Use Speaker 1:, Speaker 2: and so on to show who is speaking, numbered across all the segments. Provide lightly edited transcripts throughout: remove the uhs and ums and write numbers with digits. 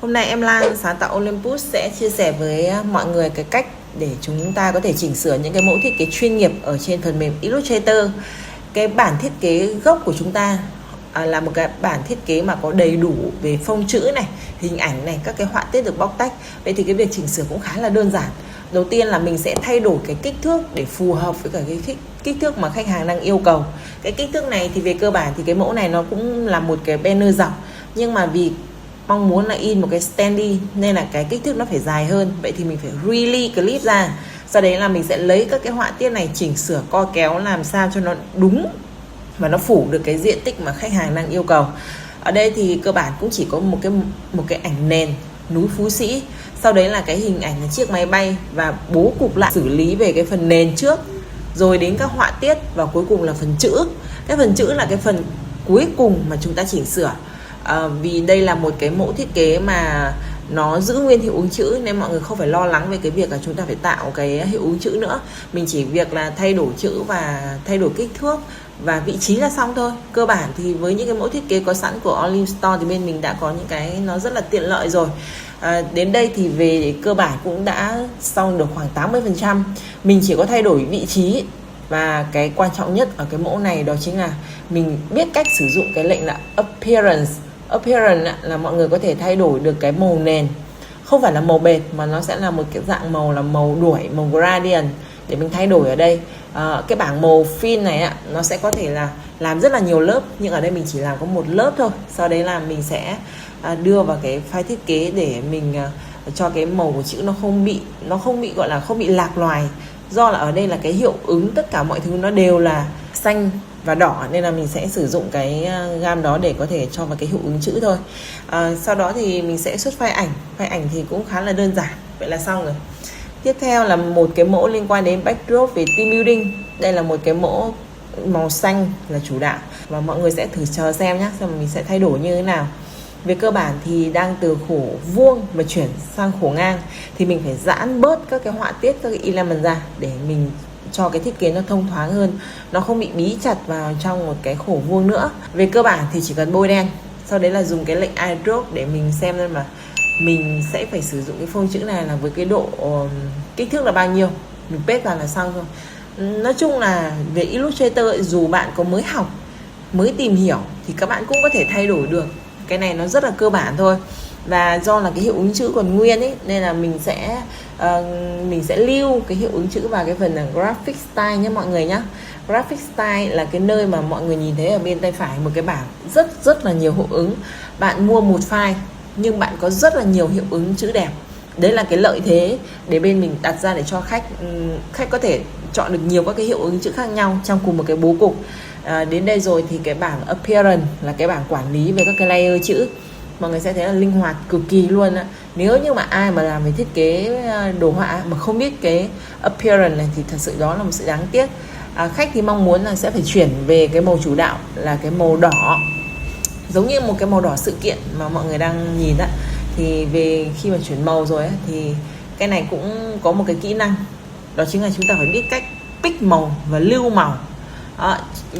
Speaker 1: Hôm nay em Lan sáng tạo Olympus sẽ chia sẻ với mọi người cái cách để chúng ta có thể chỉnh sửa những cái mẫu thiết kế chuyên nghiệp ở trên phần mềm Illustrator. Cái bản thiết kế gốc của chúng ta là một cái bản thiết kế mà có đầy đủ về phông chữ này, hình ảnh này, các cái họa tiết được bóc tách. Vậy thì cái việc chỉnh sửa cũng khá là đơn giản. Đầu tiên là mình sẽ thay đổi cái kích thước để phù hợp với cả cái kích thước mà khách hàng đang yêu cầu. Cái kích thước này thì về cơ bản thì cái mẫu này nó cũng là một cái banner dọc, nhưng mà vì mong muốn là in một cái standee nên là cái kích thước nó phải dài hơn. Vậy thì mình phải really clip ra, sau đấy là mình sẽ lấy các cái họa tiết này chỉnh sửa co kéo làm sao cho nó đúng và nó phủ được cái diện tích mà khách hàng đang yêu cầu. Ở đây thì cơ bản cũng chỉ có một cái ảnh nền núi Phú Sĩ, sau đấy là cái hình ảnh là chiếc máy bay và bố cục lại xử lý về cái phần nền trước, rồi đến các họa tiết và cuối cùng là phần chữ. Cái phần chữ là cái phần cuối cùng mà chúng ta chỉnh sửa. Vì đây là một cái mẫu thiết kế mà nó giữ nguyên hiệu ứng chữ nên mọi người không phải lo lắng về cái việc là chúng ta phải tạo cái hiệu ứng chữ nữa. Mình chỉ việc là thay đổi chữ và thay đổi kích thước và vị trí là xong thôi. Cơ bản thì với những cái mẫu thiết kế có sẵn của Olim Store thì bên mình đã có những cái nó rất là tiện lợi rồi. Đến đây thì về cơ bản cũng đã xong được khoảng 80%. Mình chỉ có thay đổi vị trí, và cái quan trọng nhất ở cái mẫu này đó chính là mình biết cách sử dụng cái lệnh là Appearance. Appearance là mọi người có thể thay đổi được cái màu nền, không phải là màu bệt mà nó sẽ là một cái dạng màu là màu đuổi, màu gradient để mình thay đổi ở đây. Cái bảng màu fill này nó sẽ có thể là làm rất là nhiều lớp, nhưng ở đây mình chỉ làm có một lớp thôi. Sau đấy là mình sẽ đưa vào cái file thiết kế để mình cho cái màu của chữ nó không bị gọi là không bị lạc loài. Do là ở đây là cái hiệu ứng tất cả mọi thứ nó đều là xanh và đỏ nên là mình sẽ sử dụng cái gam đó để có thể cho vào cái hiệu ứng chữ thôi. Sau đó thì mình sẽ xuất file ảnh thì cũng khá là đơn giản. Vậy là xong rồi. Tiếp theo là một cái mẫu liên quan đến backdrop về team building. Đây là một cái mẫu màu xanh là chủ đạo và mọi người sẽ thử chờ xem nhé, xem mình sẽ thay đổi như thế nào. Về cơ bản thì đang từ khổ vuông mà chuyển sang khổ ngang thì mình phải giãn bớt các cái họa tiết, các cái element ra để mình cho cái thiết kế nó thông thoáng hơn, nó không bị bí chặt vào trong một cái khổ vuông nữa. Về cơ bản thì chỉ cần bôi đen, sau đấy là dùng cái lệnh eyedrop để mình xem xem mà mình sẽ phải sử dụng cái phông chữ này là với cái độ kích thước là bao nhiêu, mình paste vào là xong thôi. Nói chung là về Illustrator dù bạn có mới học, mới tìm hiểu thì các bạn cũng có thể thay đổi được. Cái này nó rất là cơ bản thôi. Và do là cái hiệu ứng chữ còn nguyên ấy nên là mình sẽ lưu cái hiệu ứng chữ vào cái phần là graphic style nhé mọi người nhé. Graphic style là cái nơi mà mọi người nhìn thấy ở bên tay phải một cái bảng rất là nhiều hiệu ứng. Bạn mua một file nhưng bạn có rất là nhiều hiệu ứng chữ đẹp. Đấy là cái lợi thế để bên mình đặt ra để cho khách có thể chọn được nhiều các cái hiệu ứng chữ khác nhau trong cùng một cái bố cục. Đến đây rồi thì cái bảng Appearance là cái bảng quản lý về các cái layer chữ. Mọi người sẽ thấy là linh hoạt cực kỳ luôn á. Nếu như mà ai mà làm về thiết kế đồ họa mà không biết cái Appearance này thì thật sự đó là một sự đáng tiếc. Khách thì mong muốn là sẽ phải chuyển về cái màu chủ đạo là cái màu đỏ, giống như một cái màu đỏ sự kiện mà mọi người đang nhìn á. Thì về khi mà chuyển màu rồi á, thì cái này cũng có một cái kỹ năng, đó chính là chúng ta phải biết cách pick màu và lưu màu.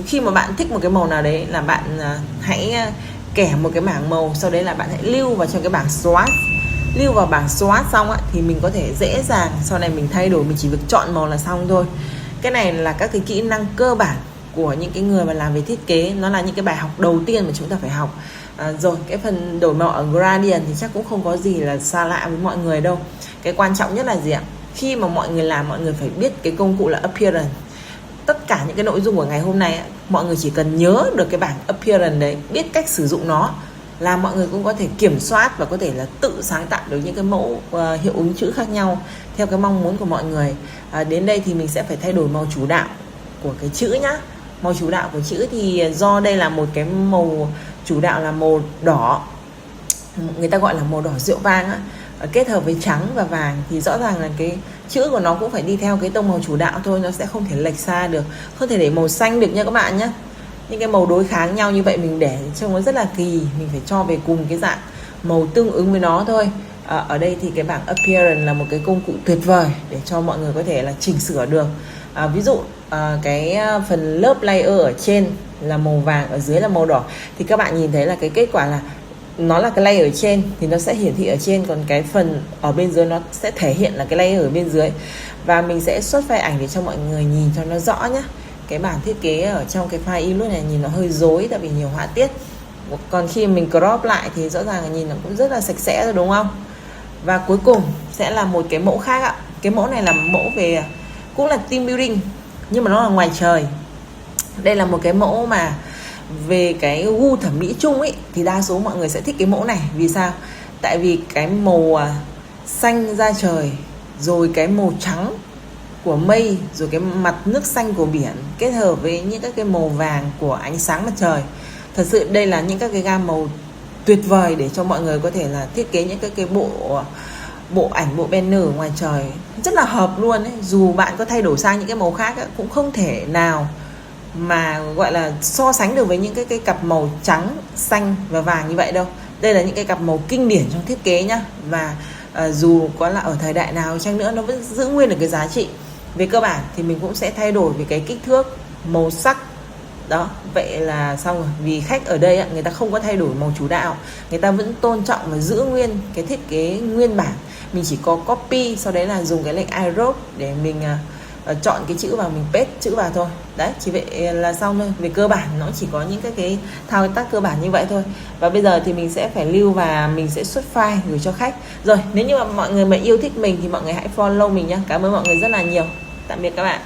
Speaker 1: Khi mà bạn thích một cái màu nào đấy là bạn hãy kẻ một cái bảng màu, sau đấy là bạn hãy lưu vào trong cái bảng swatch. Lưu vào bảng swatch xong thì mình có thể dễ dàng sau này mình thay đổi, mình chỉ việc chọn màu là xong thôi. Cái này là các cái kỹ năng cơ bản của những cái người mà làm về thiết kế, nó là những cái bài học đầu tiên mà chúng ta phải học. Rồi cái phần đổi màu ở gradient thì chắc cũng không có gì là xa lạ với mọi người đâu. Cái quan trọng nhất là gì ạ? Khi mà mọi người làm, mọi người phải biết cái công cụ là Appearance. Tất cả những cái nội dung của ngày hôm nay mọi người chỉ cần nhớ được cái bảng Appearance đấy, biết cách sử dụng nó là mọi người cũng có thể kiểm soát và có thể là tự sáng tạo được những cái mẫu hiệu ứng chữ khác nhau theo cái mong muốn của mọi người. Đến đây thì mình sẽ phải thay đổi màu chủ đạo của cái chữ nhá. Màu chủ đạo của chữ thì do đây là một cái màu chủ đạo là màu đỏ, người ta gọi là màu đỏ rượu vang á, kết hợp với trắng và vàng thì rõ ràng là cái chữ của nó cũng phải đi theo cái tông màu chủ đạo thôi, nó sẽ không thể lệch xa được, không thể để màu xanh được nha các bạn nhé. Những cái màu đối kháng nhau như vậy mình để trông nó rất là kỳ, mình phải cho về cùng cái dạng màu tương ứng với nó thôi. Ở đây thì cái bảng Appearance là một cái công cụ tuyệt vời để cho mọi người có thể là chỉnh sửa được. Ví dụ cái phần lớp layer ở trên là màu vàng, ở dưới là màu đỏ thì các bạn nhìn thấy là cái kết quả là nó là cái layer ở trên thì nó sẽ hiển thị ở trên, còn cái phần ở bên dưới nó sẽ thể hiện là cái layer ở bên dưới. Và mình sẽ xuất file ảnh để cho mọi người nhìn cho nó rõ nhé. Cái bản thiết kế ở trong cái file Illustrator này nhìn nó hơi rối tại vì nhiều họa tiết, còn khi mình crop lại thì rõ ràng là nhìn nó cũng rất là sạch sẽ rồi, đúng không? Và cuối cùng sẽ là một cái mẫu khác ạ. Cái mẫu này là mẫu về cũng là team building nhưng mà nó là ngoài trời. Đây là một cái mẫu mà về cái gu thẩm mỹ chung ấy thì đa số mọi người sẽ thích cái mẫu này. Vì sao? Tại vì cái màu xanh da trời, rồi cái màu trắng của mây, rồi cái mặt nước xanh của biển kết hợp với những các cái màu vàng của ánh sáng mặt trời. Thật sự đây là những các cái gam màu tuyệt vời để cho mọi người có thể là thiết kế những cái bộ ảnh, bộ banner ở ngoài trời rất là hợp luôn ấy. Dù bạn có thay đổi sang những cái màu khác ấy, cũng không thể nào mà gọi là so sánh được với những cái cặp màu trắng, xanh và vàng như vậy đâu. Đây là những cái cặp màu kinh điển trong thiết kế nhá. Và dù có là ở thời đại nào chăng nữa nó vẫn giữ nguyên được cái giá trị. Về cơ bản thì mình cũng sẽ thay đổi về cái kích thước, màu sắc. Đó, vậy là xong rồi. Vì khách ở đây người ta không có thay đổi màu chủ đạo, người ta vẫn tôn trọng và giữ nguyên cái thiết kế nguyên bản. Mình chỉ có copy, sau đấy là dùng cái lệnh iRope để mình chọn cái chữ vào, mình paste chữ vào thôi. Đấy, chỉ vậy là xong thôi. Về cơ bản nó chỉ có những cái thao tác cơ bản như vậy thôi. Và bây giờ thì mình sẽ phải lưu và mình sẽ xuất file gửi cho khách. Rồi, nếu như mà mọi người mà yêu thích mình thì mọi người hãy follow mình nhé. Cảm ơn mọi người rất là nhiều. Tạm biệt các bạn.